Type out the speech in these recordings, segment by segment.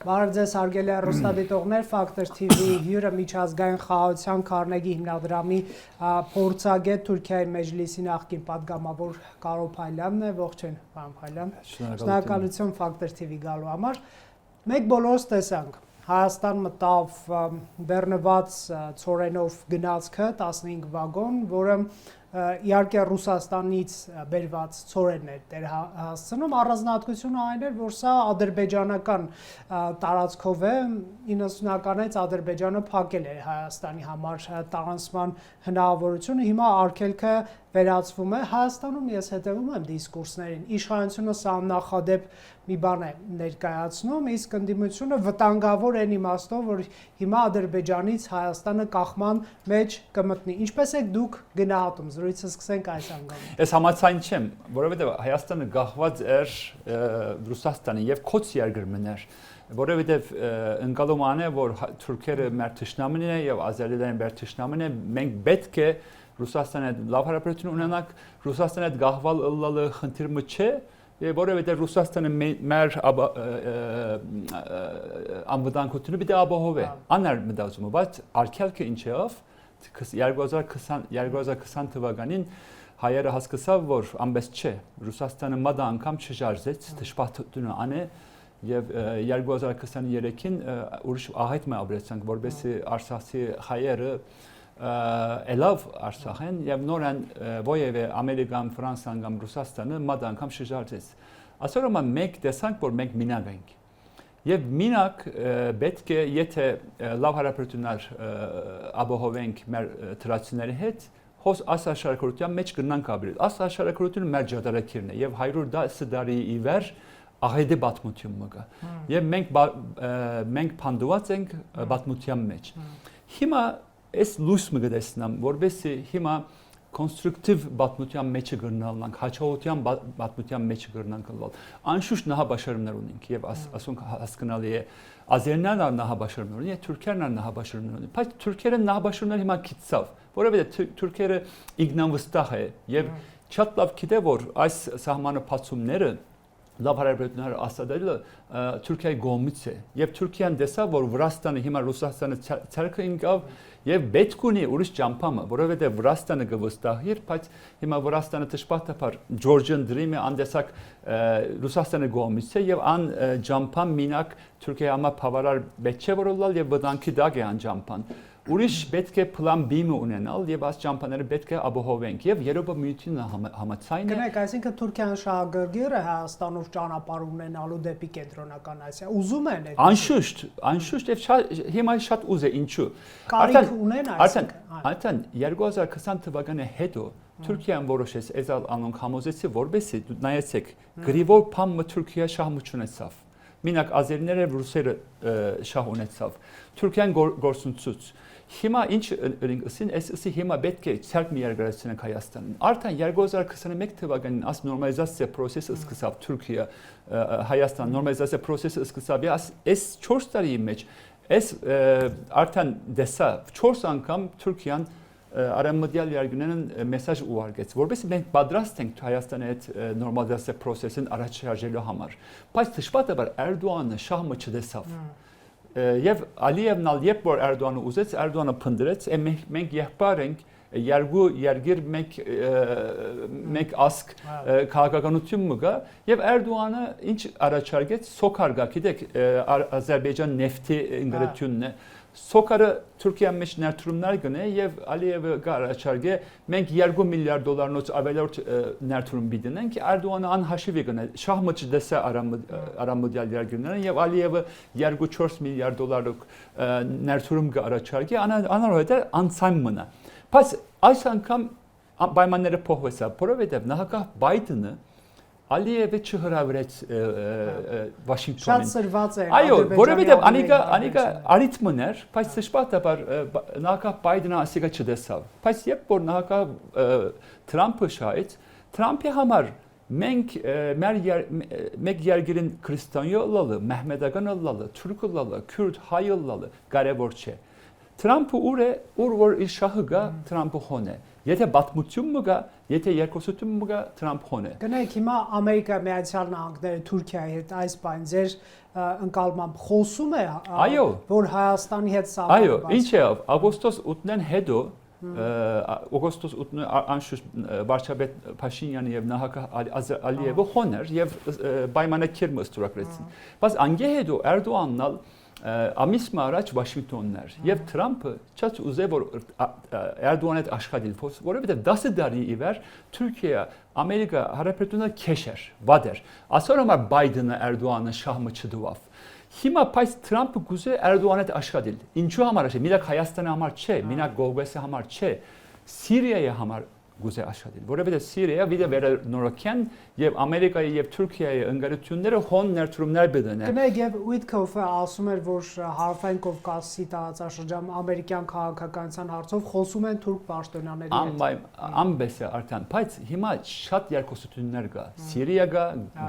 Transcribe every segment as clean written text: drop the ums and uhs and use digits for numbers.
Բարև ձեզ հարգելի հեռուստադիտողներ, Factor TV հյուրը միջազգային խաղաղության Քարնեգի հիմնադրամի փորձագետ Թուրքիայի Մեջլիսի նախկին падգամավոր Կարո Փայլյանն է, ողջույն, պարոն Փայլյան։ Շնորհակալություն Factor TV գալու համար։ Մենք բոլորս տեսանք Հայաստան մտավ բեռնված ցորենով գնացքը 15 վագոն, որը իհարկե Ռուսաստանից բերված ցորենն էր դեր հասցնում, առանձնահատկությունը այն էր, որ սա ադրբեջանական տարածքով է, 90-ականից Ադրբեջանը փակել էր Հայաստանի համար տարանցման հնարավորությունը, հիմա արգելքը վերացվում է, Հայաստանում ես հետևում եմ դիսկուրսներին, իշխանությունը սա նախադեպ մի բան է ներկայացնում, իսկ ընդդիմությունը վտանգավոր են իմաստով, որ հիմա Ադրբեջանից Հայաստանը կախման մեջ կմտնի, ինչպես եք դուք գնահատում, զրույցը սկսենք այս անգամ։ Ես համաձայն չեմ, որովհետև Հայաստանը գաղված էր Ռուսաստանի եւ քոց երկրներն էր, որովհետև ընկալում է, որ թուրքերը մեր թշնամին է եւ ազերիները մեր թշնամին է, մենք պետք է Ռուսաստանի հետ լավ հարաբերություն ունենանք, Ռուսաստանի հետ գաղվալ ըլլալը խնդիրը չէ, որովհետև Ռուսաստանը մեր անվտանգությունը պիտի ապահովի, աներ մտածումը, բայց արգելքը ինչ եղավ 2020 թվականին հայերը հասկացավ, որ ամենից չէ, Ռուսաստանը մատա անգամ չժարզեց, դժբախտությունը անե եւ 2023-ին ուրիշ ահայտ մը ապրեցանք, որովհետեւ Արցախի հայերը Elավ Արցախեն եւ նորեն ովևէ Ամերիկան, Ֆրանսիան կամ Ռուսաստանը մատ անգամ շրջարցեց։ Այսօր մենք տեսանք, որ մենք մինակ ենք։ Եվ մինակ պետք է եթե լավ հարաբերություններ ապահովենք մեր թրացիների հետ, հոս աշխարհակրթության մեջ գնանք ապրել։ Աշխարհակրթությունը մեր ջադարակիրն է եւ 110 տարի ի վեր աղեդե բաթմություն մգա։ Եվ մենք փանդված ենք բաթմության մեջ։ Հիմա Ես լույս մը գտեսնամ, որովհետեւ հիմա կոնստրուկտիվ բաթմության մեջը գտնալանք, հաջողության բաթմության մեջը գտնանք լալ։ Անշուշտ նահաբաշարումներ ունենք եւ ասոնք հասկանալի է։ Ազերիներն նահաբաշարումներ ունեն, թուրքերն նահաբաշարումներ ունեն։ Բայց թուրքերը նահաբաշարումներ հիմա քիծավ, որովհետեւ թուրքերը իգնանվստահ է եւ շատ լավ գիտե որ այս սահմանը փացումները լավ հարաբերություններ ասադելը Թուրքիայի կողմից է եւ Թուրքիան տեսավ որ Վրաստանը հիմա Ռուսաստանը ցերկը ինկավ եւ պետք ունի ուրիշ ճամփամը որովհետեւ Վրաստանը գվստահիր բայց հիմա Վրաստանը դժբախտաբար Georgian Dream-ը անդեսակ Ռուսաստանը կողմից է եւ ան ճամփամ մինակ Թուրքիայի համար բավարար պետք չէ որոլալ եւ վտանգի դակ է ան ճամփան Ուրիշ պետք է պլան B-ը ունենալ եւ այս ճամփաները պետք է ապահովենք եւ Եվրոպա միությունը համաձայն է։ Գնայք, այսինքն Թուրքիան շահագրգիռը Հայաստանով ճանապարհ ունենալու դեպի կենտրոնական Ասիա ուզում են այդ։ Անշուշտ եւ հիմա շատ ուզ է ինչու։ Կարիք ունեն Արդեն 2020 թվականի հետո Թուրքիան որոշեց էզալ անոնք համոզեցի որբեսի նայեցեք գրիվոր փամը Թուրքիա շահմուչ ունեցավ։ Մինակ ազերիները ռուսերը շահ ունեցավ։ Թուրքիան գործունեություն Հիմա ինչ ասին, էսի հիմա պետք է ցերկ մի երկրացնենք Հայաստանին։ Արդեն 2021 թվականին աս նորմալիզացիա process-ը սկսավ Թուրքիա Հայաստան նորմալիզացիա process-ը սկսավ։ Այս 4 տարի մեջ այս արդեն դեսա 4 անգամ Թուրքիան արամդյալ երկրներն մեսաժ ուղարկեց, որովհետեւ մենք պատրաստ ենք Հայաստանի հետ նորմալիզացիա process-ին առաջ շարժելու համար։ Բայց դժբախտաբար Էրդողանը շահը չդեսավ։ Եվ Ալիևն ալ երբ որ Էրդողանը ուզեց, Էրդողանը փնդրեց, մենք եղբայր ենք, երկու երկիր մենք ասկ քաղաքականություն մգա եւ Էրդողանը ինչ առաջարկեց սոկարգա գիտեք Ադրբեջան նեֆտի ինգրետյունն է Սոկարը Թուրքիա մեջ ներդրումներ գնե եւ Ալիևը առաջարկե մենք 2 միլիարդ դոլարնոց ավելորդ ներդրում բիդնենք Էրդողանը անհաշիվ գնե շահմաչ դեսա արամդյալ երկրներն եւ Ալիևը 2-4 միլիարդ դոլարով ներդրում առաջարկե անորոյդը անցան մնա բայց այս անգամ պայմանները փոխվեցա որովհետեւ նախագահ Բայդենը Ալիևը չհրավիրեց Վաշինգտոնին։ Շատ սրված է։ Այո, որովհետև անիկա արիթմն էր, բայց դժբախտաբար նախագահ Բայդենը ասիկա չդեսավ։ Բայց երբ որ նախագահ Թրամփը շահեց, Թրամփի համար մենք մեկ երկրին քրիստոնյա լալը, մեհմեդական լալը, թուրք լալը, քուրդ հայ լալը կարևոր չէ։ Թրամփը ուր որ իր շահը գա Թրամփը հոն է։ Եթե բացմություն մը գա, եթե երկուսություն մը գա Թրամփ հոն է։ Գնայք հիմա Ամերիկա Միացյալ Նահանգները Թուրքիայի հետ այս բան ձեր ընկալմամբ խոսում է, որ Հայաստանի հետ սահմանը։ Այո, ինչ է, օգոստոս 8-ին հետո օգոստոս 8-ին անշուշտ վարչապետ Փաշինյանը եւ Նահագ Ալիևը հոներ եւ պայմանագիր մստորագրեցին։ Բայց անգե հետո Էրդողանն ամիսը առաջ Վաշինգտոններ եւ Թրամփը չած ուզե որ Էրդողանը հետ աշխատել, որովհետեւ 10 տարի ի վեր Թուրքիա Ամերիկա հարաբերությունները քեշեր, վադեր։ Ասոր համար Բայդենը Էրդողանը շահմը չդուավ։ Հիմա բայց Թրամփը գուզե Էրդողանը հետ աշխատել։ Ինչու համար չէ, մենակ Հայաստանի համար չէ, մենակ Գողբեսի համար չէ, Սիրիայի համար գուզե աշխատել, որովհետև Սիրիա վիդե վերանորոգեն եւ Ամերիկայի եւ Թուրքիայի ընկերությունները հոն ներդրումներ բդեն։ Գնայք եւ Ուիտկոֆը ասում էր, որ Հարավային Կովկասի տարածաշրջանում ամերիկյան քաղաքականության հարցով խոսում են թուրք պաշտոնյաների հետ։ Ամբեսը արդեն, բայց հիմա շատ երկուսություններ կա։ Սիրիա կա,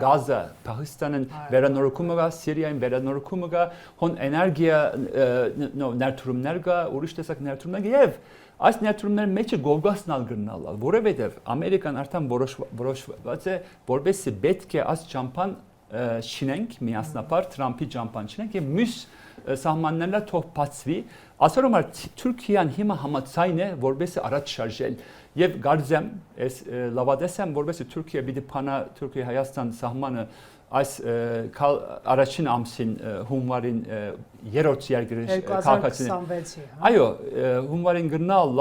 Գազա, Պաղեստանն վերանորոգումը կա, Սիրիային վերանորոգումը կա, հոն էներգիա ներդրումներ կա, ուրիշ տեսակ ներդրումներ եւ այս ներդրումների մեջը գովգասնալ գրնալ, որովհետև Ամերիկան արդեն որոշված է, որպեսզի պետք է այս ճամփան շինենք միասնապար Թրամփի ճամփան շինենք եւ մյուս սահմաններն թող բացվի, ասորոմար Թուրքիան հիմա համաձայն է, որպեսզի առաջ շարժել եւ գարձեմ, այս լավադեսեմ, որպեսզի Թուրքիա պիտի փանա Թուրքիա-Հայաստան սահմանը այս առաջին ամսին հունվարին երրորդ երկրի քաղաքացիներին այո հունվարին գնալ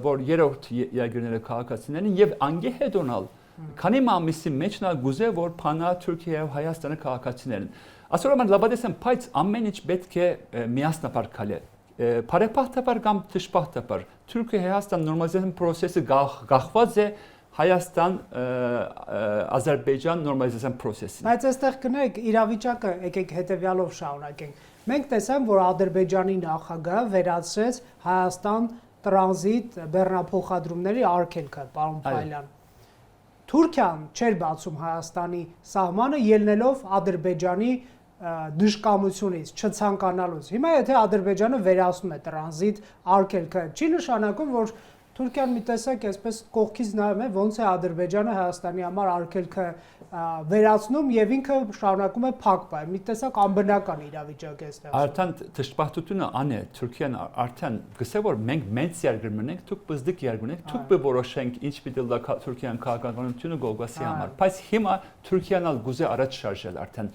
որ երրորդ երկրների քաղաքացիներին եւ անգե հետոնալ քանի ամիսի մեջ նա գուզե որ փանա Թուրքիա եւ Հայաստանի քաղաքացիներին ասորոման լավադեսեմ բայց ամեն ինչ պետք է միասնապար քալե բարեփոխտաբար կամ դժբախտաբար Թուրքիա-Հայաստան նորմալիզացիոն process-ը գախված է Հայաստան Ադրբեջան նորմալիզացիոն process-ը։ Բայց այստեղ գնայք իրավիճակը եկեք հետեւյալով շարունակենք։ Մենք տեսանք, որ Ադրբեջանի նախագահը վերացրեց Հայաստան տրանզիտ բեռնափոխադրումների արգելքը, պարոն Փայլյան։ Թուրքիան չէր բացում Հայաստանի սահմանը ելնելով Ադրբեջանի դժկամությունից, չցանկանալուց։ Հիմա եթե Ադրբեջանը վերացնում է տրանզիտ արգելքը, չի նշանակում, որ Թուրքիան մի տեսակ այսպես կողքից նայում է, ոնց է Ադրբեջանը Հայաստանի համար արգելքը վերացնում եւ ինքը շարունակում է փակ բայ։ Մի տեսակ անբնական իրավիճակ է այստեղ։ Արդեն դժբախտությունը ան է, Թուրքիան արդեն գսե որ մենք մեծ երկրներ ունենք, դուք բզդիկ երկրներ ունենք, դուք որոշենք ինչ պիտի լա Թուրքիան քաղաքականությունը գողասի համար։ Բայց հիմա Թուրքիան ալ գուզե առաջ շարժել արդեն։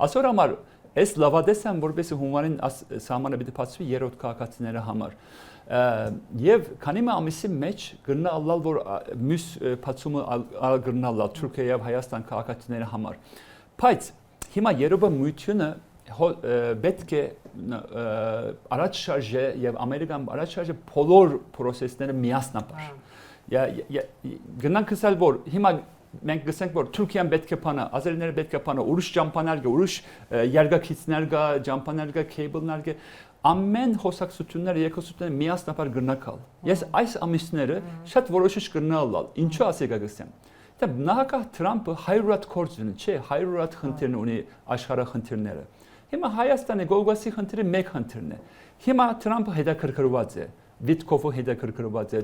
Ասոր համար այս լավադեսան որպես հունվարին սահմանը պիտի բացվի երրորդ քաղաքացիների համար։ Եվ քանի ամիսի մեջ գրնալալ որ մյուս բացումը գրնալա Թուրքիա եւ Հայաստան քաղաքացիների համար։ Բայց հիմա Երևան միությունը պետք է առաջ շարժե եւ Ամերիկան առաջ շարժե բոլոր process-ները միասնապար։ Գնանք ասել որ հիմա մենք գսենք որ Թուրքիան պետք է փանա, ազերիները պետք է փանա, ուրիշ ճամփաներ կա, ուրիշ երկակիցներ կա, ճամփաներ կա, քեյբլներ կա, ամեն հոսակցությունները, երկուսությունները միասնապար գրնակալ։ Ես այս ամիսները շատ որոշիչ գրնալալ, ինչու ասեգա գսեմ։ Դա նախագահ Թրամփը 100 կորձ ունի, չէ, 100 խնդիրն ունի աշխարհի խնդիրները։ Հիմա Հայաստանի գողգասի խնդիրը մեկ խնդիրն է։ Հիմա Թրամփը հետաքրքրված է Վիտկոֆը հետաքրքրված է,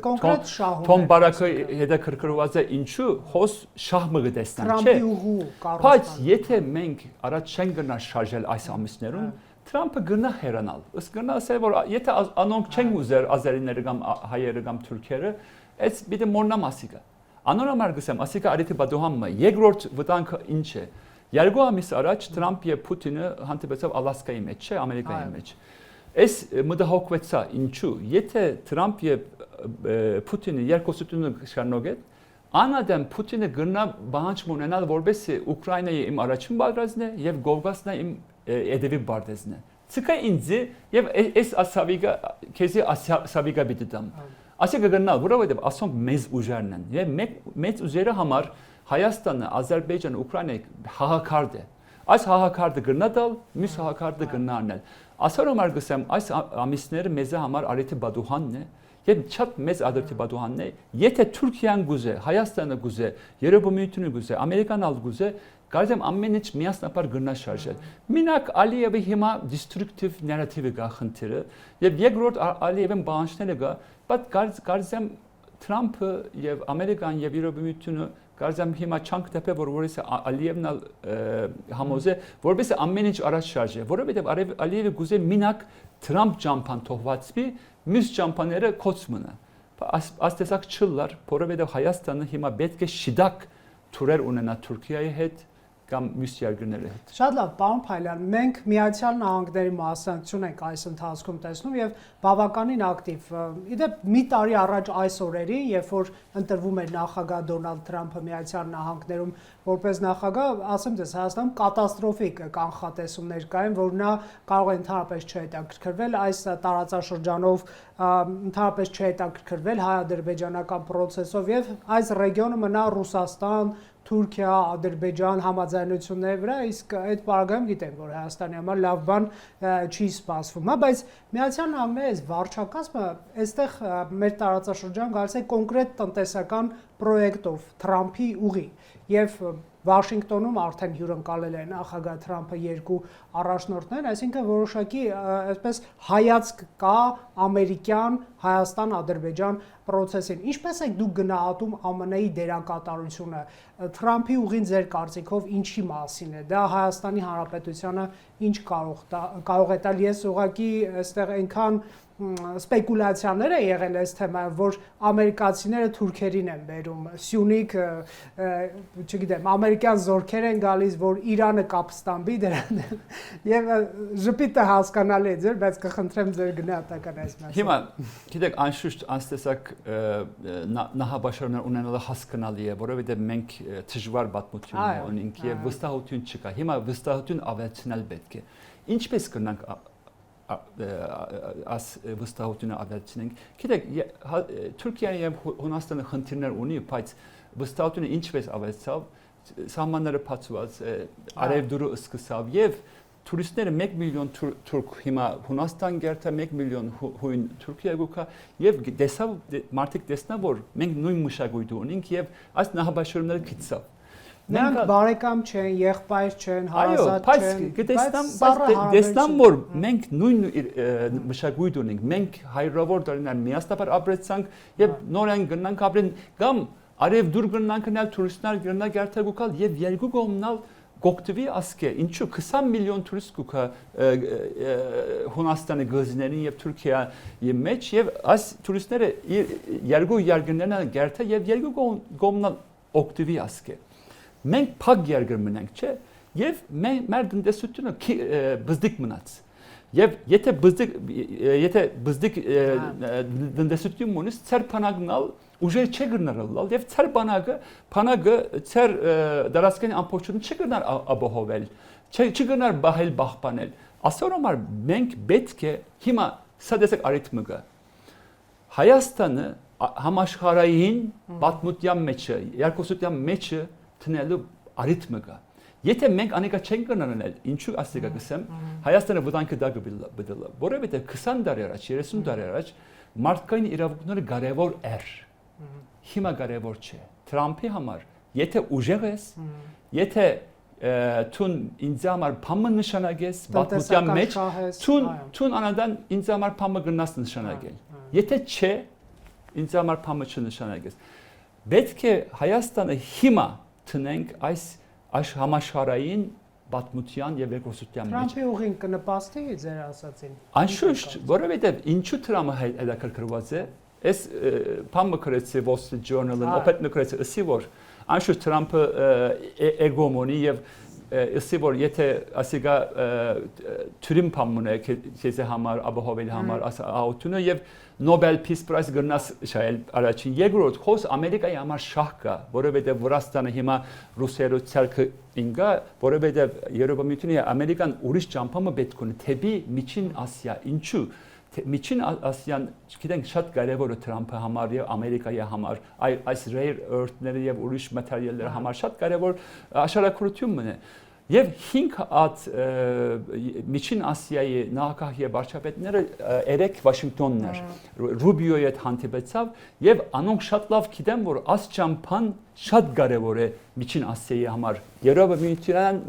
Թոմ Բարակը հետաքրքրված է, ինչու հոս շահմը գտեսնան, չէ։ Բայց եթե մենք առաջ չենք գնա շարժել այս ամիսներում, Թրամփը գնա հեռանալ։ Ըստ գնա ասել որ եթե անոնք չեն ուզեր ազերիները կամ հայերը կամ թուրքերը, այս պիտի մորնամ ասիկա։ Անոնամար գսեմ, ասիկա արիթի բադոհամը, երկրորդ վտանգը ինչ է։ Երկու ամիս առաջ Թրամփը եւ Պուտինը հանդիպեցավ Ալասկայի մեջ, չէ, Ամերիկայի մեջ։ Այս մտահոգվեցա ինչու եթե Թրամփ եւ Պուտինը երկուսությունը շարունակեն անադեմ Պուտինը գնա բանջ ունենալ որպեսզի Ուկրաինայի իմ առաջին բادرազն է եւ Գովգասնա իմ edevի բardezն է ցկա ինձ եւ այս ասավիգա քեզի ասավիգա բիդամ ասիկա գնալ որովհետեւ ասում մեծ ուժերն են եւ մեծ ուժերը համար Հայաստանը Ադրբեջանը Ուկրաինա հաղաքարդ է այս հաղաքարդը գնալ մյուս հաղաքարդը գնալն Ասորոմար գսեմ այս ամիսները մեզ համար արիթի բադուհանն է եւ շատ մեծ արիթի բադուհանն է եթե Թուրքիան գուզե Հայաստանը գուզե Երևան միությունը գուզե Ամերիկան ալ գուզե կարծեմ ամեն ինչ միասնապար գնա շարժել։ Մինակ Ալիևի հիմա destructive narrative-ը գա խնդիրը եւ երկրորդ Ալիևին բանջները գա, բայց կարծեմ Թրամփը եւ Ամերիկան եւ Եվրոպայությունը կարծեմ հիմա չանք դեպի որովհետեւ Ալիևն համոզե որպես ամեն ինչ առաջ շարժե, որովհետեւ Ալիևը գուզե մինակ Թրամփ ճամփան թողվածվի, մյուս ճամփաները կոց մնա։ Աստեսակ չլար, որովհետեւ Հայաստանը հիմա պետք է շիդակ թուրեր ունենա Թուրքիայի հետ կամ մյուս երկրների հետ։ Շատ լավ, պարոն Փայլյան, մենք Միացյալ Նահանգների մասնակցություն ենք այս ընթացքում տեսնում եւ բավականին ակտիվ։ Իդեպ մի տարի առաջ այս օրերին, երբ որ ընտրվում էր նախագահ Դոնալդ Թրամփը Միացյալ Նահանգներում որպես նախագահ, ասեմ դες Հայաստանում կատաստրոֆիկ կանխատեսումներ կային, որ նա կարող է ընդհանրապես չհետաքրքրվել այս տարածաշրջանով, ընդհանրապես չհետաքրքրվել հայ-ադրբեջանական process-ով եւ այս ռեգիոնը մնա Ռուսաստան, Թուրքիա, Ադրբեջան համաձայնությունների վրա, իսկ այդ բaragայում գիտենք, որ Հայաստանի համար լավ բան չի սպասվում, բայց Միացյալ Նահանգների այս վարչակազմը այստեղ մեր տարածաշրջան գալիս է կոնկրետ տնտեսական պրոյեկտով Թրամփի ուղի եւ Վաշինգտոնում արդեն հյուրընկալել է նախագահ Թրամփը երկու առաջնորդներ, այսինքն որոշակի այսպես հայացք կա ամերիկյան Հայաստան-Ադրբեջան process-ին։ Ինչպես եք դուք գնահատում ԱՄՆ-ի դերակատարությունը Թրամփի ուղին ձեր կարծիքով ինչի մասին է։ Դա Հայաստանի Հանրապետությանը ինչ կարող է տալ։ Ես ուղղակի այստեղ այնքան սպեկուլյացիաներ է եղել այս թեմայով, որ ամերիկացիները թուրքերին են բերում, Սյունիք, չգիտեմ, ամերիկյան զորքեր են գալիս, որ Իրանը կապ ստամբի դրան եւ ժպիտը հասկանալի է ձեր, բայց կխնդրեմ ձեր գնահատական այս մասը։ Հիմա, գիտեք, անշուշտ անստեսակ նահաբաշարներ ունենալը հասկանալի է, որովհետեւ մենք դժվար պատմություն ունենք եւ վստահություն չկա։ Հիմա վստահություն ավելացնել պետք է։ Ինչպես կնանք as վստահությունը ավելացնենք։ Գիտեք, Թուրքիան եւ Հունաստանը խնդիրներ ունի, բայց վստահությունը ինչպես ավելացավ, սահմանները բացված, արևդուրը սկսավ եւ տուրիստները 1 միլիոն թուրք հիմա Հունաստան գերտա 1 միլիոն հույն Թուրքիա գուկա եւ դեսավ մարդիկ տեսնա որ մենք նույն մշակույթ ունենք եւ այս նահաբաշարները գծավ Նրանք բարեկամ չեն, եղբայր չեն, հարազատ չեն, բայց դեսնամ որ մենք նույն մշակույթ ունենք, մենք հայրավոր դարիներ միասնաբար ապրեցանք եւ նորեն գնանք ապրեն կամ արև դուր գնանք գնալ տուրիստներ գնալ գարտագուկալ եւ երկու կողմնալ գոկտվի ասկե ինչու 20 միլիոն տուրիստ կուկա Հունաստանի գազիներին եւ Թուրքիայի մեջ եւ այս տուրիստները երկու երկրներն գարտա եւ երկու կողմնալ օկտվի ասկե Մենք փակ երկր մնանք, չէ՞, եւ մեր տնտեսությունը բզդիկ մնաց։ Եվ եթե բզդիկ տնտեսություն ունես, ծեր բանակնալ ուժը չգնարալ, եւ ծեր բանակը ծեր դարաշքային ամբողջությունը չգնար ապահովել, չգնար բահել բախպանել։ Ասորոմար մենք պետք է հիմա սա դեսեք արիթմիկը։ Հայաստանը համաշխարհային պատմության մեջը, երկուսության մեջը տնելու արիթմիկա։ Եթե մենք անիկա չենք գնանել, ինչու ասիկա գսեմ, Հայաստանը վտանգը դա կբդլա, որովհետև 20 տարի առաջ, 30 տարի առաջ մարդկային իրավունքները կարևոր էր։ Հիմա կարևոր չէ։ Թրամփի համար, եթե ուժեղ ես, եթե տուն ինձ համար փամը նշանակես, պատմության մեջ, տուն անադան ինձ համար փամը գնաս նշանակել։ Եթե չէ, ինձ համար փամը չնշանակես։ Պետք է Հայաստանը հիմա տնենք այս համաշխարհային պատմության եւ երկրորդության մեջ։ Թրամփի ուղին կնպաստի ձեր ասածին։ Անշուշտ, որովհետեւ ինչու Թրամփը հետաքրքրված է, այս փամը գրեցի Wall Street Journal-ը, օպետ նկրեցի, ասի որ անշուշտ Թրամփը էգոմոնի եւ ասի որ եթե ասիգա թուրին փամունը քեզ համար ապահովել համար աուտունը եւ Nobel Peace Prize գնաս շայել առաջին երկրորդ խոս Ամերիկայի համար շահ կա, որովհետև Վրաստանը հիմա ռուսերու ցերկը ինգա, որովհետև Եվրոպամիությունը Ամերիկան ուրիշ ճամփամը պետք ունի թեպի Միջին Ասիա, ինչու Միջին Ասիան, գիտենք շատ կարևոր է Թրամփի համար եւ Ամերիկայի համար, այս rare earth-ները եւ ուրիշ մատերիալների համար շատ կարևոր աշխարհակրթությունն է։ Եվ 5 հատ Միջին Ասիայի նախագահ եւ վարչապետները երեք Վաշինգտոններ Ռուբիոյի հետ հանդիպեցավ եւ անոնք շատ լավ գիտեն որ այս ճամփան շատ կարեւոր է Միջին Ասիայի համար Եվրոպա միության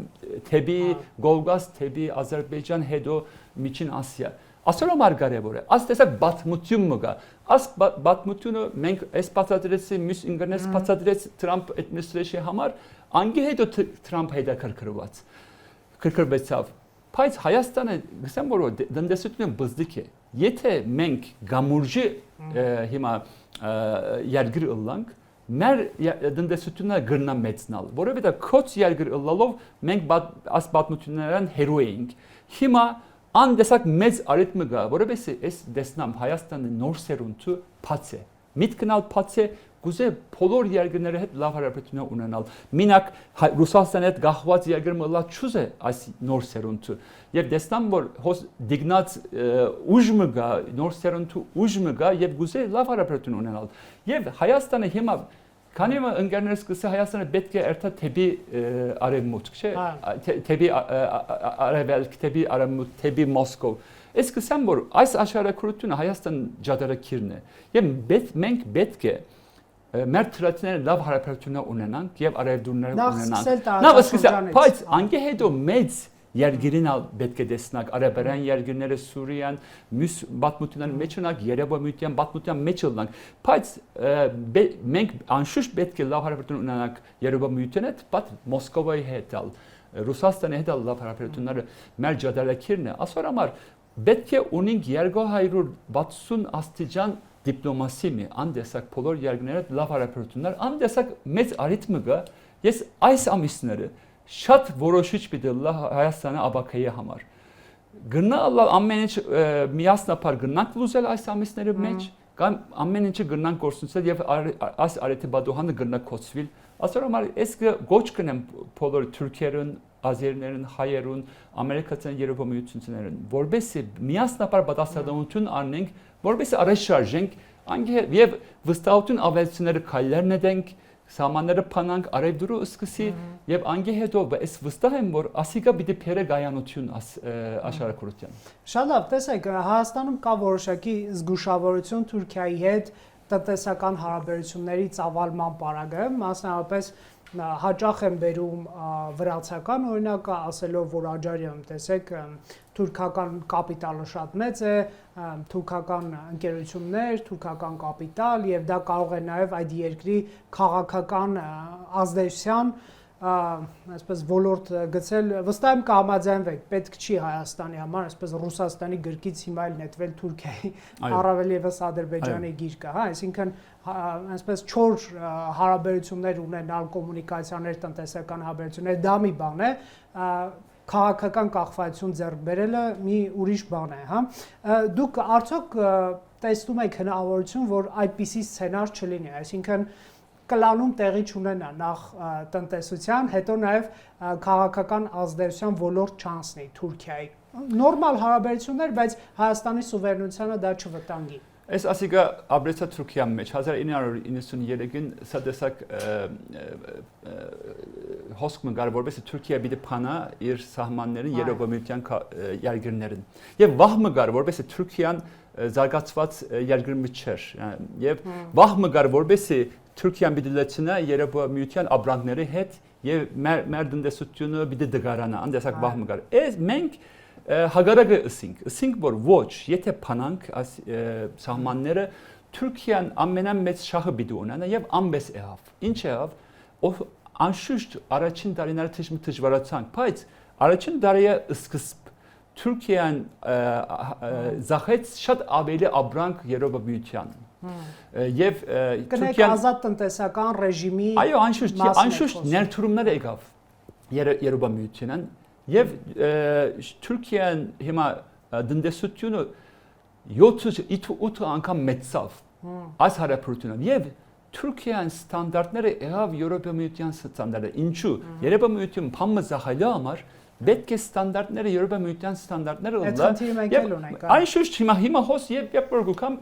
թեպի Գոլգաս թեպի Ադրբեջան հետո Միջին Ասիա ասորոմար կարեւոր է այս տեսակ բաթմություն մգա այս բաթմությունը մենք այս բացատրեցի մյուս ինգերնես բացատրեց Trump administration համար անգե հետո Trump հետաքրքրված քրքրվեցավ բայց Հայաստանը գսեմ որ դնդեսությունը բզդիկ է եթե մենք գամուրջի հիմա երկիր ըլլանք մեր դնդեսությունը գրնա մեծնալ որովհետեւ քոց երկիր ըլլալով մենք այս բաթմություններն հերո էինք հիմա Անդեսակ մեծ արիթմը գա, որովհետեւ այս դեսնամ Հայաստանի նոր սերունդը փաց է։ Միտքնալ փաց է, գուզե բոլոր երկրների հետ լավ հարաբերություն ունենալ։ Մինակ Ռուսաստանի հետ գահված երկրը մլա չուզե այս նոր սերունդը։ Եվ դեսնամ որ հոս դիգնած ուժը գա, նոր սերունդը ուժը գա եւ գուզե լավ հարաբերություն ունենալ։ Եվ Հայաստանը հիմա Քանի որ ընկերներս կսա Հայաստանը պետք է երթա թեպի արևմուտք, չէ՞, թեպի արևելք, թեպի արևմուտք, թեպի Մոսկով։ Ես կսեմ որ այս աշխարհակրությունը Հայաստան ջադարակիրն է։ Եվ մենք պետք է մեր թրացները լավ հարաբերություն ունենանք եւ արևդուրները ունենանք։ Նախ սկսել, բայց անգե հետո մեծ Երգիրին պետք է տեսնակ արաբերան երգիրները Սուրիան մյուս բաթմությունն մեջ ունակ Երևանյան բաթմության մեջ ունակ բայց մենք անշուշտ պետք է լավ հարաբերություն ունենանք Երևանյան հետ բայց Մոսկովայի հետ Ռուսաստանի հետ լավ հարաբերությունները մեր ջադարակիրն է ասորամար պետք է ունենք 260 աստիճան դիպլոմասի մի անդեսակ բոլոր երգները լավ հարաբերություններ անդեսակ մեծ արիթմը գա ես այս ամիսները Շատ որոշիչ պիտի լա Հայաստանի աբակայի համար։ Գնալ ամեն ինչ միասնապար գնանք լուզել այս ամիսների մեջ, կամ ամեն ինչը գնանք գործունեել եւ այս արեթի բադոհանը գնա կոչվել։ Ասորոմար ես գոչ կնեմ բոլոր թուրքերուն, ազերիներուն, հայերուն, ամերիկացիներուն, երևոմիություններուն, որբեսի միասնապար պատասխանատվություն անենք, որբեսի առաջ շարժենք, եւ վստահություն ավելցները քայլերն դենք Սամանները փանանք արևդուրը սկսի եւ անգե հետո այս վստահ եմ որ ասիկա պիտի փերը գայանություն աշխարհակրթության Շատ լավ տեսեք Հայաստանում կա որոշակի զգուշավորություն Թուրքիայի հետ տնտեսական հարաբերությունների ծավալման պարագայում մասնավորապես հաճախ են բերում վրացական օրինակը ասելով որ Աջարիում տեսեք թուրքական կապիտալը շատ մեծ է թուրքական ընկերություններ թուրքական կապիտալ եւ դա կարող է նաեւ այդ երկրի քաղաքական ազդեցության այսպես ոլորտ գցել վստահ եմ կհամաձայնվեք պետք չի Հայաստանի համար այսպես Ռուսաստանի գրկից հիմա էլ նետվել Թուրքիայի առավել եւս Ադրբեջանի գիրկը հա այսինքն այսպես 4 հարաբերություններ ունենալ կոմունիկացիաներ տնտեսական հարաբերություններ դա մի բան է քաղաքական կախվածություն ձեռք բերելը մի ուրիշ բան է հա դուք արդյոք տեսնում եք հնարավորություն որ այդպիսի սցենար չլինի այսինքն կլանում տեղի չունենա նախ տնտեսության, հետո նաև քաղաքական ազդեցության ոլորտ չանցնի Թուրքիայի։ Նորմալ հարաբերություններ, բայց Հայաստանի սուվերենությանը դա չվտանգի։ Այս ասիկա ապրեցա Թուրքիայի մեջ 1993-ին սա տեսակ հոսք մգար որպես Թուրքիա պիտի փանա իր սահմաններին Երևանյան երկրներին։ Եվ վաղ մգար որպես Թուրքիան զարգացված երկրի մեջ չէր։ Եվ վաղ մգար որպես Թուրքիան պիտի լցնա Երևանյան ապրանքների հետ եւ մեր տնտեսությունը պիտի դգարանա անդեսակ վաղ մգար։ Այս մենք հագարակը ըսինք որ ոչ եթե փանանք այս սահմանները Թուրքիան ամենամեծ շահը պիտի ունենա եւ ամբես եղավ ինչ եղավ անշուշտ առաջին տարիները դժվարացանք բայց առաջին տարիը սկսբ Թուրքիան զախեց շատ ավելի ապրանք Երևանյան եւ Թուրքիան ազատ տնտեսական ռեժիմի այո անշուշտ ներդրումներ եկավ Երևանյանն եւ Թուրքիան հիմա տնտեսությունը 7-8 անգամ մեծավ այս հարաբերությունով եւ Թուրքիան ստանդարտները եղավ Եվրոպայության ստանդարտը ինչու Երևանյան փամը զախալու համար պետք է ստանդարտները Եվրոպայության ստանդարտները ունենան Այնշուշտ հիմա հոս եւ որ գուքամ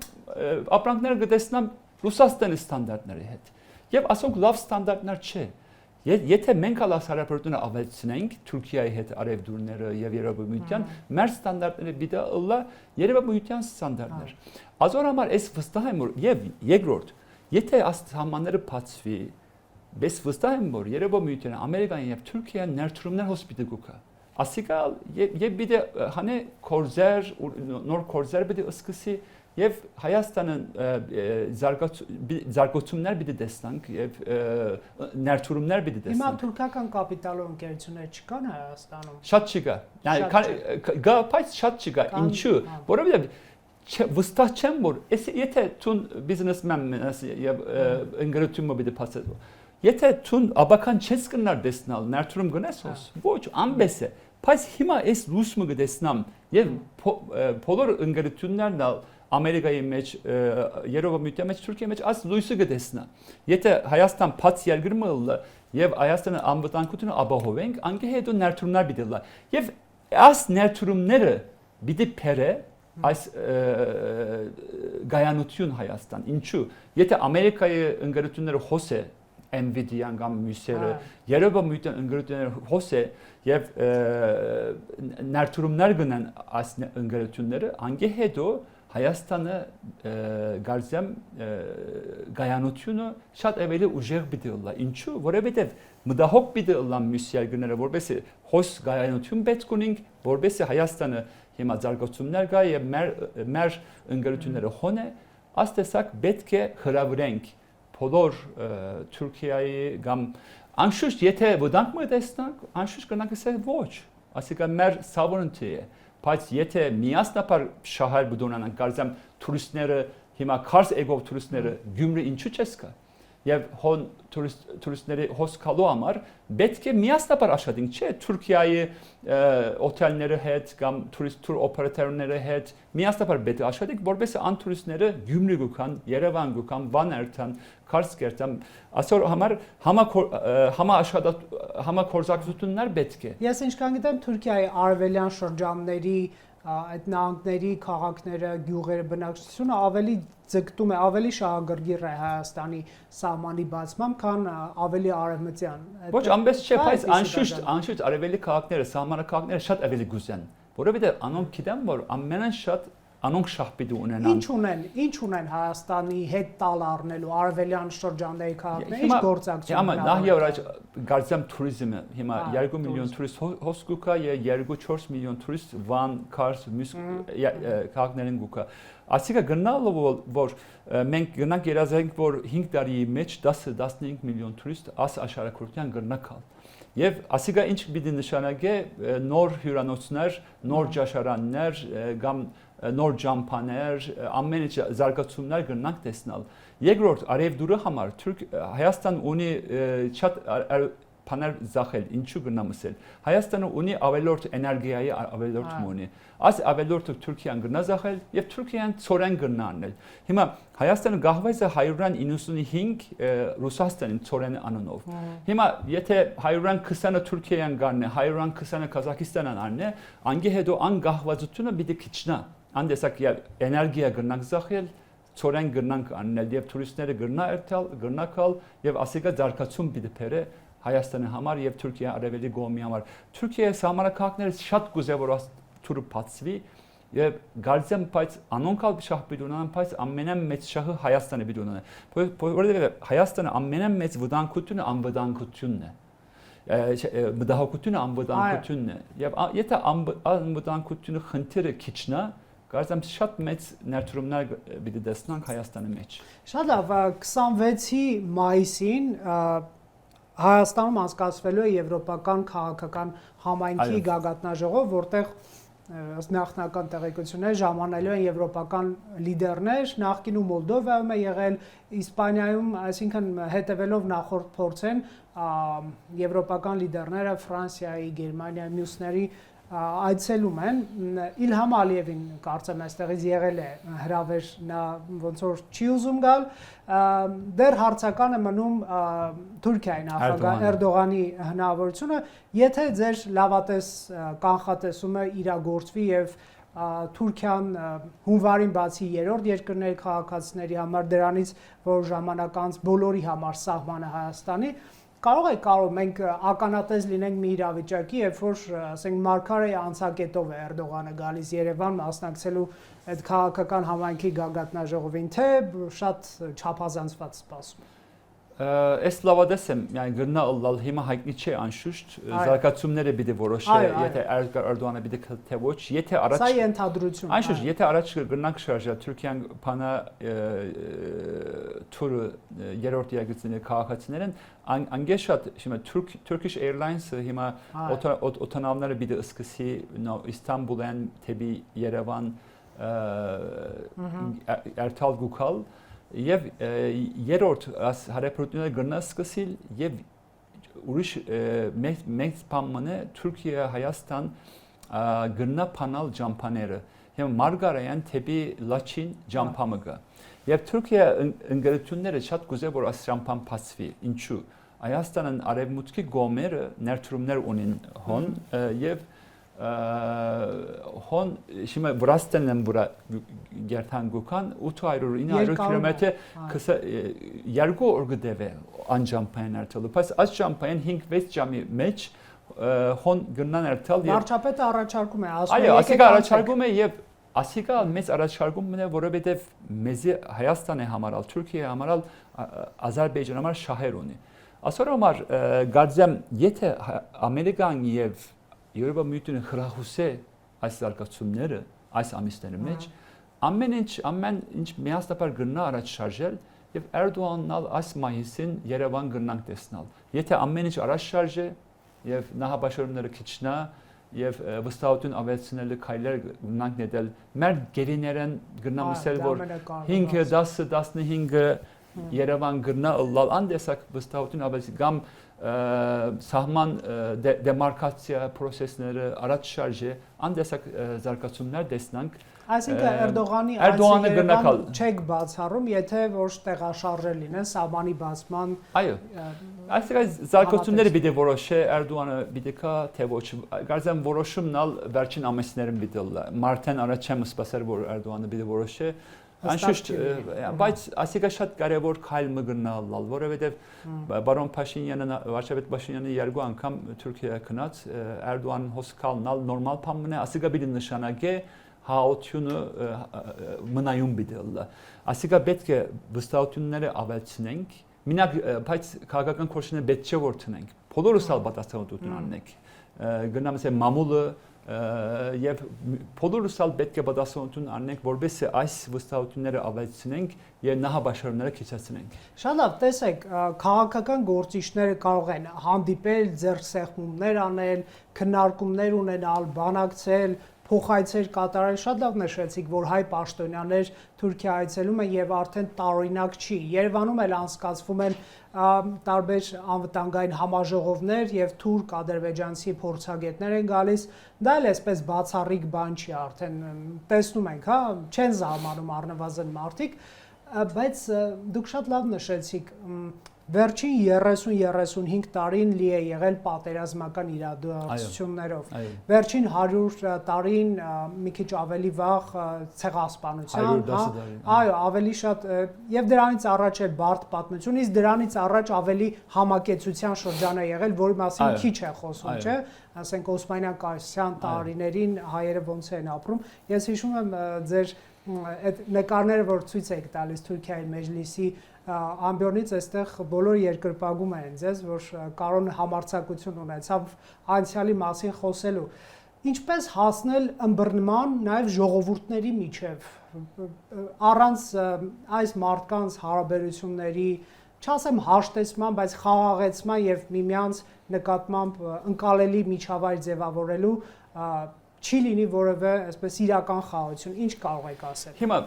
ապրանքները գտեսնամ Ռուսաստանի ստանդարտների հետ եւ ասոնք լավ ստանդարտներ չէ Եթե մենք հալասարապորտունը ավելցնենք Թուրքիայի հետ արևդուրները եւ Երևանյան մեր ստանդարտները բիդա ըլլա Երևանյան ստանդարտներ։ Ազոր համար էս վստահ եմ որ եւ երկրորդ եթե աստ համաները բացվի բես վստահ եմ որ Երևանը Ամերիկան եւ Թուրքիան ներդրումներ հոսպիտալ գուկա ասիկա եւ բիդե հանե կորզեր նոր կորզեր բիդե սկսի եւ Հայաստանը զարգացումներ պիտի տեսնանք եւ ներդրումներ պիտի տեսնանք։ Հիմա թուրքական կապիտալով ընկերություններ չկան Հայաստանում։ Շատ չկա։ Գա բայց շատ չկա։ Ինչու՞։ Որովհետեւ վստահ չեմ որ եթե ցուն բիզնեսմեն եւ ընկերությունը պիտի փածել։ Եթե ցուն աբական չես կնար տեսնալ ներդրում գնես ոս։ Ոչ, անբես է։ Բայց հիմա այս լուսմը գտեսնամ եւ բոլոր ընկերություններն Ամերիկայի մեջ, Երևանի մեջ, Թուրքիայի մեջ աս լույսը գտեսնա։ Եթե Հայաստան փած երկիր մը եւ Հայաստանը անվտանգությունը ապահովենք, անկե հետո ներդրումներ պիտի լա։ Եվ աս ներդրումները պիտի փերը այս գայանություն Հայաստան։ Ինչու՞։ Եթե Ամերիկայի ընկերությունները հոսե Nvidia-ն կամ մյուսերը, Երևանի ընկերությունները հոսե եւ ներդրումներ գնան այս ընկերությունները, անկե հետո Հայաստանը գարզեմ գայանությունը շատ ավելի ուժեղ պիտի լա։ Ինչու՞։ Որովհետեւ մտահոգ պիտի լա մյուս երկրները, որովհետեւ հոս գայանություն պետք ունենք, որովհետեւ Հայաստանը հիմա զարգացումներ կա եւ մեր ընկերությունները հոնե, աստեսակ պետք է հրավիրենք բոլոր Թուրքիայի կամ անշուշտ եթե ոդանք մը տեսնանք, անշուշտ կնանք ասել ոչ, ասիկա մեր sovereignty է։ Բայց եթե միասնապար շահեր բդոնանանք, կարծեմ տուրիստները հիմա քարս էգով տուրիստները Գյումրի ինչու չես կա։ Եվ հոն տուրիստների հոսքալու համար պետք է միասնապար աշխատենք, չէ՞ Թուրքիայի օթելների հետ կամ տուր օպերատորների հետ միասնապար պետք է աշխատենք, որովհետեւ ան տուրիստները Գյումրի գուքան, Երևան գուքան, Վաներթան, Քարսկերտան, ասոր համար համակորզակցություններ պետք է։ Ես ինչքան գիտեմ Թուրքիայի արևելյան շրջանների այդ նահանգների քաղաքները, գյուղերը, բնակչությունը ավելի ձգտում է, ավելի շահագրգիռ է Հայաստանի սահմանի բացմամբ, քան ավելի արևմտյան։ Ոչ, անպես չէ, բայց անշուշտ արևելի քաղաքները, սահմանակահաքները շատ ավելի գուզեն, որովհետև անոնք գիտեն, որ ամենայն շատ անոնք շահպիտ ունենան։ Ինչ ունեն Հայաստանի հետ տալ առնելու արևելյան շրջանների քաղաքները, ինչ գործակցություն։ Հիմա նախ առաջ գարձեմ туриզմը, հիմա 2 միլիոն տուրիստ հոսկուկա եւ 2-4 միլիոն տուրիստ Վան, Քարս, մյուս քաղաքներին գուկա։ Ասիկա գնալով որ մենք գնանք երազենք որ 5 տարի մեջ 10-15 միլիոն տուրիստ աս աշխարհակրթության գտնակալ։ Եվ ասիկա ինչ պիտի նշանակե նոր հյուրանոցներ, նոր ճաշարաններ կամ նոր ջամփաներ, ամեն ինչ զարգացումներ գնանք տեսնալ։ Երկրորդ արևդուրը համար Հայաստան ունի շատ բաներ զախել, ինչու գնամ ասել։ Հայաստանը ունի ավելորդ էներգիայի ավելորդ ունի։ Այս ավելորդը Թուրքիան գնա զախել եւ Թուրքիան ծորեն գնա անել։ Հիմա Հայաստանը գահվեզը 195 Ռուսաստանին ծորեն անունով։ Հիմա եթե 120-ը Թուրքիան գաննե, 120-ը Կազախստանն աննե, անգե հետո ան գահվածությունը պիտի քիչնա։ Անդեսակ էներգիա գնանք զախել, ծորեն գնանք անել եւ տուրիստները գնա երթալ, գնակալ եւ ասիկա զարգացում պիտի բերե Հայաստանի համար եւ Թուրքիա արևելի գոմի համար։ Թուրքիայի սահմանակահաքները շատ գուզե որ թուրը բացվի եւ գարձեմ բայց անոնքալ շահպիտ ունենան բայց ամենամեծ շահը Հայաստանը պիտի ունենա։ Որովհետեւ Հայաստանը ամենամեծ վտանգությունը անվտանգությունն է։ Մտահոգությունը անվտանգությունն է։ Եվ եթե անվտանգությունը խնդիրը քիչնա Կարծեմ շատ մեծ ներդրումներ պիտի տեսնանք Հայաստանի մեջ։ Շատ լավ, 26-ի մայիսին Հայաստանում անցկացվելու է եվրոպական քաղաքական համայնքի գագաթնաժողով, որտեղ ըստ նախնական տեղեկությունների ժամանելու են եվրոպական լիդերներ, նախկինում Մոլդովայում է եղել, Իսպանիայում, այսինքն հետևելով նախորդ փորձեն եվրոպական լիդերները Ֆրանսիայի, Գերմանիայի, մյուսների այցելում են Իլհամ Ալիևին կարծեմ այստեղից եղել է հրավեր նա ոնց որ չի ուզում գալ դեռ հարցական է մնում Թուրքիայի նախագահ Էրդողանի հնարավորությունը եթե ձեր լավատես կանխատեսումը իրագործվի եւ Թուրքիան հունվարին բացի երրորդ երկրների քաղաքացիների համար դրանից որ ժամանակ անց բոլորի համար սահմանը Հայաստանի կարող մենք ականատես լինենք մի իրավիճակի, երբ որ ասենք Մարգարեի անցակետով է Էրդողանը գալիս Երևան մասնակցելու այդ քաղաքական համայնքի գագաթնաժողովին, թե շատ չափազանցված սպասում։ Այս լավադես եմ, yani գրնա ըլլալ հիմա հայտնի չէ անշուշտ, զարգացումները պիտի որոշե, եթե Էրդողանը պիտի թե ոչ, եթե առաջ Սա ենթադրություն։ Անշուշտ, եթե առաջ գրնանք շարժել Թուրքիան բանա թուրը երրորդ երգծների քաղաքացիներն անգեշատ հիմա Turkish Airlines-ը հիմա օտանավները պիտի սկսի Իստանբուլեն թեպի Երևան Ertal գուքալ Եվ երրորդ հարաբերությունները գրնա սկսել եւ ուրիշ մեծ բանը Թուրքիա Հայաստան գրնա փանալ ջամփաները հիմա Մարգարեյան թեպի Լաչին ջամփամը գա եւ Թուրքիա ընկերությունները շատ կուզե որ այս ջամփան փածվի ինչու Հայաստանն արևմուտքի գոմերը ներդրումներ ունին հոն եւ հոն հիմա Վրաստանն եմ վրա գերտան գուքան 800-900 կիլոմետր երկու օր գդեվե անջամփային արտալու բայց այս ջամփային 5-6 ժամի մեջ հոն գնան արտալ վարչապետը առաջարկում է ասում այո ասիկա առաջարկում է եւ ասիկա մեծ առաջարկումն է որովհետեւ մեզի Հայաստանի համարալ Թուրքիայի համարալ Ադրբեջանի համար շահեր ունի ասորոմար գարձեմ եթե Ամերիկան եւ Եվրոպա միությունը խրախուսե այս զարգացումները այս ամիսների մեջ ամեն ինչ միասնապար գնա առաջ շարժել եւ Էրդողանն այս մայիսին Երևան գնանք տեսնալ եթե ամեն ինչ առաջ շարժե եւ նախապաշարումները քիչնա եւ վստահություն ավելցնելու քայլեր գնանք նետել մեր գերիներն գնամսել որ 5-10-15 Երևան գնա լալ անդեսակ վստահություն ավելցի կամ սահման դեմարկացիա procesները առաջ շարժե անդեսակ զարգացումներ տեսնանք այսինքն Էրդողանի Երևան չեք բացառում եթե ոչ տեղաշարժեր լինեն սահմանի բացման այո այսինքն զարգացումները պիտի որոշե Էրդողանը պիտի կա թե ոչ կարծեմ որոշումն վերջին ամիսներին պիտի լա մարտեն առաջ եմ սպասել որ Էրդողանը պիտի որոշե Անշուշտ, բայց ասիկա շատ կարևոր քայլ մգնալ, որովհետև բարոն Փաշինյանը, վարչապետ Փաշինյանը երկու անգամ Թուրքիա գնաց, Էրդողանն հոսքալնալ նորմալ բան է, ասիկա պիտի նշանակե հաությունը մնայուն պիտի լա։ Ասիկա պետք է վստահությունները ավելցնենք, մինակ բայց քաղաքական կորչները պետք չէ որ տնենք, բոլորս ալ պատասխանատվություն անենք։ Գնամ ասեմ մամուլը եւ բոլորս ալ պետք է պատասխանատվություն առնենք որովհետեւ այս վստահությունները ավելցնենք եւ նախաբաշարումները քիչացնենք Շատ լավ տեսեք քաղաքական գործիչները կարող են հանդիպել ձեռքսեղմումներ անել քննարկումներ ունենալ բանակցել փոխայցեր կատարել շատ լավ նշեցիք որ հայ պաշտոնյաներ Թուրքիա այցելում են եւ արդեն տարօրինակ չի Երևանում էլ անցկացվում են տարբեր անվտանգային համաժողովներ եւ թուրք ադրբեջանցի փորձագետներ են գալիս դա էլ էսպես բացառիկ բան չի արդեն տեսնում ենք հա չեն զարմանում առնվազն մարդիկ բայց դուք շատ լավ նշեցիք Վերջին 30-35 տարին լի է եղել պատերազմական իրադարձություններով։ Վերջին 100 տարին մի քիչ ավելի վաղ ցեղասպանության, այո, ավելի շատ եւ դրանից առաջ էլ բարդ պատմություն, իսկ դրանից առաջ ավելի համակեցության շրջան է եղել, որի մասին քիչ է խոսում, չէ՞։ Ասենք Օսմանյան կայսրության տարիներին հայերը ոնց են ապրում։ Ես հիշում եմ ձեր այդ նկարները, որ ցույց եք տալիս Թուրքիայի մեջլիսի ամբիոնից այստեղ բոլոր երկրպագում են ձեզ, որ Կարոն համարձակություն ունեցավ անցյալի մասին խոսելու։ Ինչպես հասնել ըմբռնման նաև ժողովուրդների միջև առանց այս մարդկանց հարաբերությունների, չասեմ հաշտեցման, բայց խաղաղեցման եւ միմյանց նկատմամբ ընկալելի միջավայր ձևավորելու չի լինի որևէ այսպես իրական խաղաղություն, ինչ կարող եք ասել։ Հիմա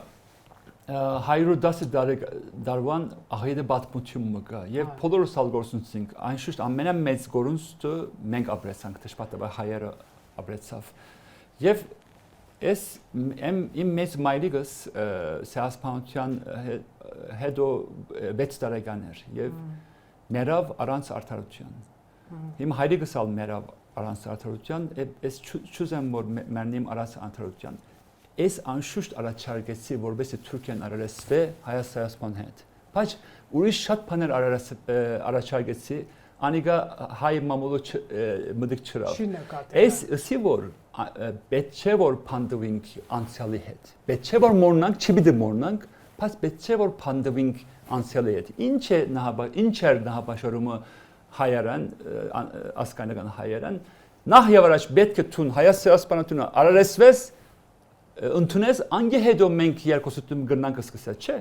110 դարվան աղետը պատմություն մգա եւ բոլորս ալ գործունենք այնշուշտ ամենամեծ գործունեությունը մենք ապրեցանք դժբախտաբար հայերը ապրեցավ եւ ես իմ մեծ մայրիկս սեասպանության հետո 6 տարեկան էր եւ մերավ առանց արդարության իմ հայրիկս ալ մերավ առանց արդարության ես չուզեմ որ մեռնիմ առանց արդարության Ես անշուշտ առաջարկեցի, որովհետեւ Թուրքիան արարեցվե Հայաստան հետ։ Բայց ուրիշ շատ բաներ առաջարկեցի, անիգա հայ մամուլը մդիկ չրավ։ Չի նկատել։ Այս ըսի որ պետք չէ որ փանդվինք անցյալի հետ։ Պետք չէ որ մոռնանք, չպիտի մոռնանք, բայց պետք չէ որ փանդվինք անցյալի հետ։ Ինչ է նահաբաշարումը հայերեն, ասկանական հայերեն, նախ եւ առաջ պետք է տուն հայաստանությունը արարեսվես ընդունես անգե հետո մենք երկուսում գնանք սկսել, չէ։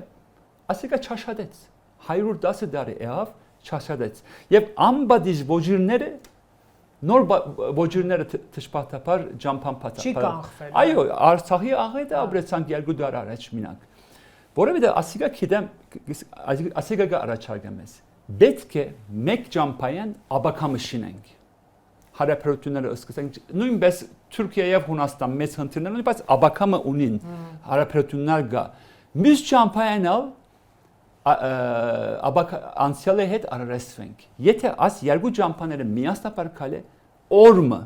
Ասիկա չաշադեց 110 տարի եղավ չաշադեց եւ ամբադիժ ոչիրները նոր ոչիրները թշպատապար ջամփան փաթա չի կանխվել այո Արցախի աղետը ապրեցանք 2 դար առաջ մինակ որովհետեւ ասիկա գիտեմ ասիկա առաջարկեմ ես պետք է մեկ ջամփային աբակամը շինենք հարաբերությունները սկսենք նույնպես Թուրքիա եւ Հունաստան մեծ հնդիրներ ունեն բայց աբակամը ունին հարաբերություններ գա մյուս ջամփայինալ անցյալի հետ արարեսվենք։ Եթե աս երկու ջամփաները միասնապար քալե օրմը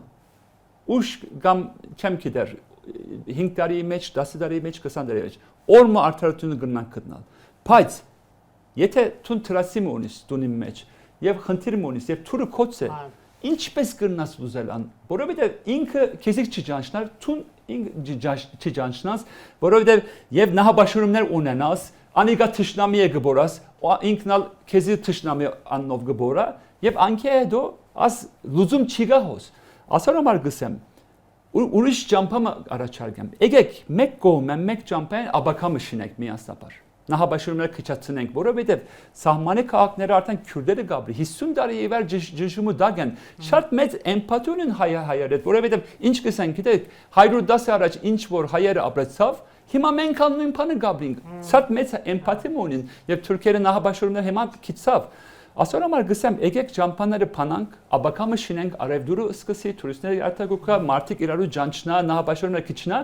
ուշ կամ չեմ գիտեր 5 տարի մեջ 10 տարի մեջ 20 տարի մեջ օրմը արդարությունը գնանք գտնալ։ Բայց եթե ցուն տրասիմ ունիս տունի մեջ եւ խնդիրմ ունիս եւ թուրը կոց է ինչպես կնաս ուզել ան որովհետեւ ինքը քեզիկ չճանչնար ցուն չճանչնաս որովհետեւ եւ նահաբաշուրումներ ունենաս Անիգա թշնամի է գբորած, ինքնալ քեզի թշնամի աննով գբորա եւ անքի հետո աս լուզում չի գահոս։ Ասարամար գսեմ ուրիշ ջամփամը առաջարկեմ։ Եկեք մեկ կողմը մեկ ջամփային աբակամը շինենք միասնապար։ Նահաբաշուրումները քչացնենք, որովհետեւ սահմանի քաղաքները արդեն քյուրդերը գաբրի 50 տարի իվեր ջժումը դագեն։ Շատ մեծ էմպաթի ունեն հայերը, որովհետեւ ինչ կսենք, գիտեք 110 առաջ ինչ որ հայերը ապրեցավ Հիմա մենք նույն բանը գաբրինք։ Շատ մեծ էմպաթի ունին եւ թուրքերը նահաբաշուրումներ հիմա քիծավ։ Ասորամար գսեմ եկեք ջամփաները փանանք, աբակամը շինենք, արևդուրը սկսի, տուրիստների արտագուկա, մարտիկ իրարու ջանչնա, նահաբաշուրումները քիչնա,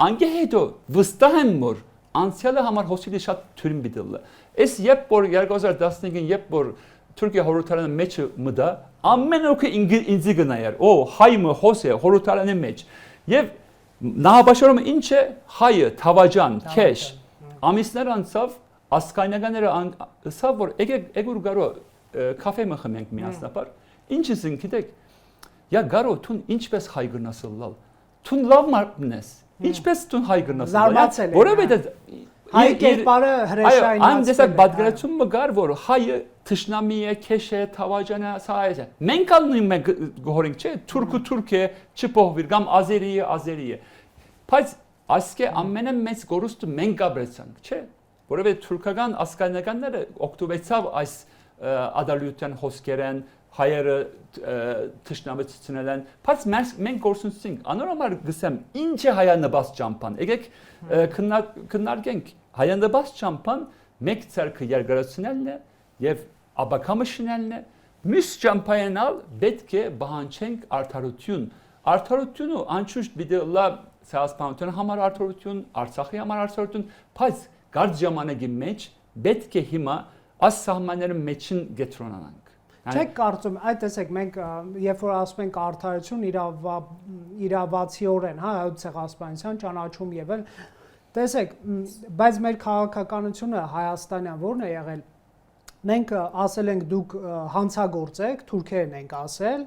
անգե հետո վստահ եմ որ անցյալը համար հոսիլի շատ թուրին բիդլը։ Այս երբ որ 2015-ին երբ որ Թուրքիա հորոտարանը մեջը մտա, ամեն օքը ինձ գնայր։ Օ հայը հոս է հորոտարանի մեջ։ Եվ Նահաբաշարումը ինչ է հայը, թավաջան, քեշ, ամիսներ անցավ, ասկայնականները ասավ, որ էգուր գարո կաֆե մխմենք միասնապար, ինչ ասին, գիտեք, յա գարո, թուն ինչպես հայ գրնասıl լալ, թուն լավ մարդն ես, ինչպես թուն հայ գրնասıl լալ, որովհետև հայ կերպարը հրեշայնացվել է։ Այն դեսակ բادرացումը գար, որ հայը թշնամի է, քեշ է, թավաջան է, սա է։ Մենք ալ նույն մենք գորենք, չէ, թուրք է, չփոխվիր, կամ ազերի է։ Բայց ասկե ամենամեծ գորուստը մենք գաբրեցանք, չէ՞, որովհետեւ թուրքական ասկայնականները օգտվեցավ այս ադալյութեն հոսքերեն, հայերը թշնամեցնել են, բայց մենք գործունեություն, անորոշ գսեմ, ինչ է հայանաբաց ճամփան։ Եկեք քննարկենք հայանաբաց ճամփան մեկ ցերկը երկարացնելն է եւ աբակամը շինելն է։ Մյուս ճամփայանալ պետք է բանջենք արդարություն։ Արդարությունը անշուշտ պիտի լա Սահասպանության համար արդարություն, Արցախի համար արդարություն, բայց գարդ ժամանակի մեջ պետք է հիմա այս սահմանները մեջին գետրոնանանք։ Չեք կարծում, այդ տեսեք մենք երբ որ ասում ենք արդարություն իրավացիորեն, հա, Սահասպանության ճանաչում եւ այլ, տեսեք, բայց մեր քաղաքականությունը Հայաստանյան ո՞րն է եղել։ Մենք ասել ենք դուք հանցագործ եք, թուրքերն ենք ասել,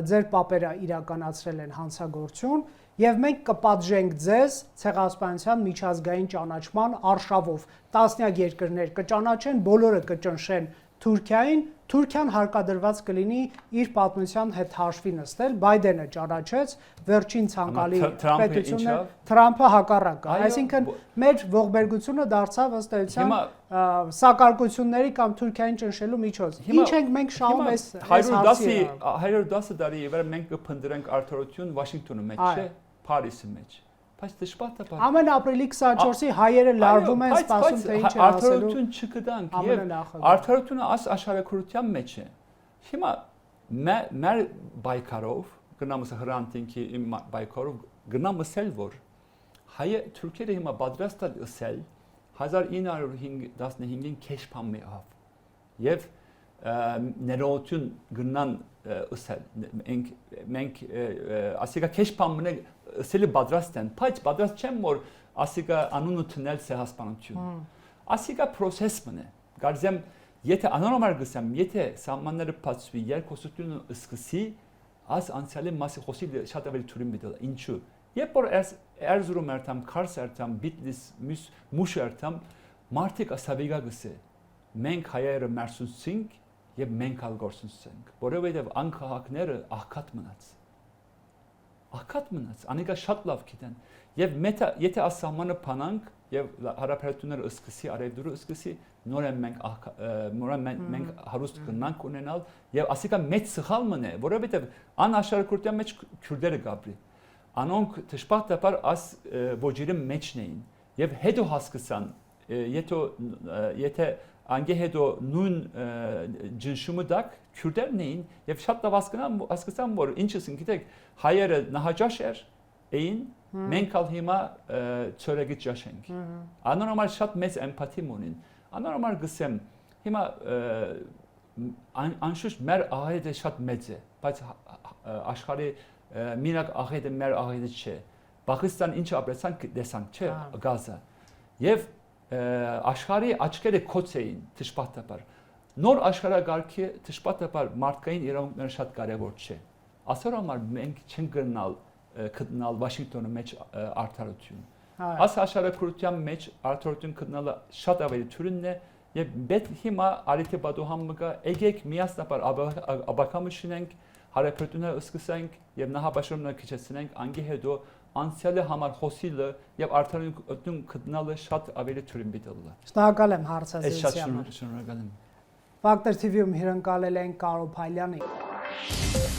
ձեր պապերը իրականացրել են հանցագործություն եւ մենք կպատժենք ձեզ ցեղասպանության միջազգային ճանաչման արշավով տասնյակ երկրներ կճանաչեն բոլորը կճնշեն Թուրքիային Թուրքիան հարկադրված կլինի իր պատմության հետ հաշվի նստել Բայդենը ճանաչեց վերջին ցանկալի պետությունը Թրամփը հակառակը այսինքն մեր ողբերգությունը դարձավ ըստ էության սակարկությունների կամ Թուրքիային ճնշելու միջոց ինչ ենք մենք շահում այս 110 տարի իվեր մենք կփնտրենք արդարություն Վաշինգտոնի մեջ չէ Փարիսի մեջ բայց դժբախտաբար ամեն ապրիլի 24-ի հայերը լարվում են սպասում թե ինչ է ասելու արդարություն չկտանք եւ արդարությունը աս աշխարհակրթության մեջ է հիմա մեր բայկարով գնամս հրանտինքի իմ բայկարով գնամսել որ հայը թուրքերը հիմա պատրաստ է ասել 1915-ին քեշփամ մեավ եւ ներողություն գնան ասել մենք ասիկա քեշփամն ասելի պատրաստ են բայց պատրաստ չեմ որ ասիկա անունը տնել Սահասպանություն ասիկա process մնե գարձեմ Եթե անորմալ գսեմ, եթե սահմանները բացվի, երկխոսությունը սկսի, այս անցյալի մասի խոսի շատ ավելի թուրին բիդել։ Ինչու՞։ Երբ որ Էրզրում երթամ, Քարս երթամ, Բիթլիս, Մուշ երթամ, մարդիկ ասավիգա գսե։ Մենք հայերը մերսունցինք եւ մենք ալ գործունցենք, որովհետեւ անկահակները աղքատ մնաց։ Աղքատ մնաց, անիկա շատ լավ գիտեն։ Եվ եթե ասահմանը փանանք եւ հարաբերությունները սկսի, արևդուրը սկսի, նորեն մենք հարուստ կնանք ունենալ եւ ասիկա մեծ սխալ մնե, որովհետեւ անաշխարհակրթության մեջ քյուրդերը գաբրի։ Անոնք դժբախտաբար աս ոչիրը մեջն էին եւ հետո հասկացան, եթե անգե հետո նույն ջնշումը դակ քյուրդերն էին եւ շատ լավ հասկացան, որ ինչս գիտեք, հայերը նահաճաշ էին, մենք ալ հիմա ծորեգի ճաշենք։ Անորմալ շատ մեծ էմպաթի ունին։ Անորմալ գսեմ, հիմա անշուշտ մեր աղետը շատ մեծ է, բայց աշխարհի մինակ աղետը մեր աղետը չէ։ Պակիստան ինչ ապրեցան դեսանք, չէ, Գազա։ Եվ աշխարհի աչքերը կոց էին դժբախտաբար։ Նոր աշխարհագարքի դժբախտաբար մարդկային իրավունքները շատ կարևոր չէ։ Ասոր համար մենք չենք գտնալ Վաշինգտոնի մեջ արդարություն։ Աս աշխարհակրթության մեջ արդարություն գտնալը շատ ավելի թույլն է եւ պետք հիմա արիթի բադոհամը եկեք միասնաբար աբակամշինենք, հարաբերությունները սկսենք եւ նահապաշարումները քիչեցնենք, անգի հետո անցյալի համար խոսիլը եւ արդարություն գտնալը շատ ավելի թույլ բիտելը։ Շնորհակալ եմ հարցազրույցի համար։ Շնորհակալ եմ։ Factor TV-ում հյուրընկալել ենք Կարո Փայլյանին։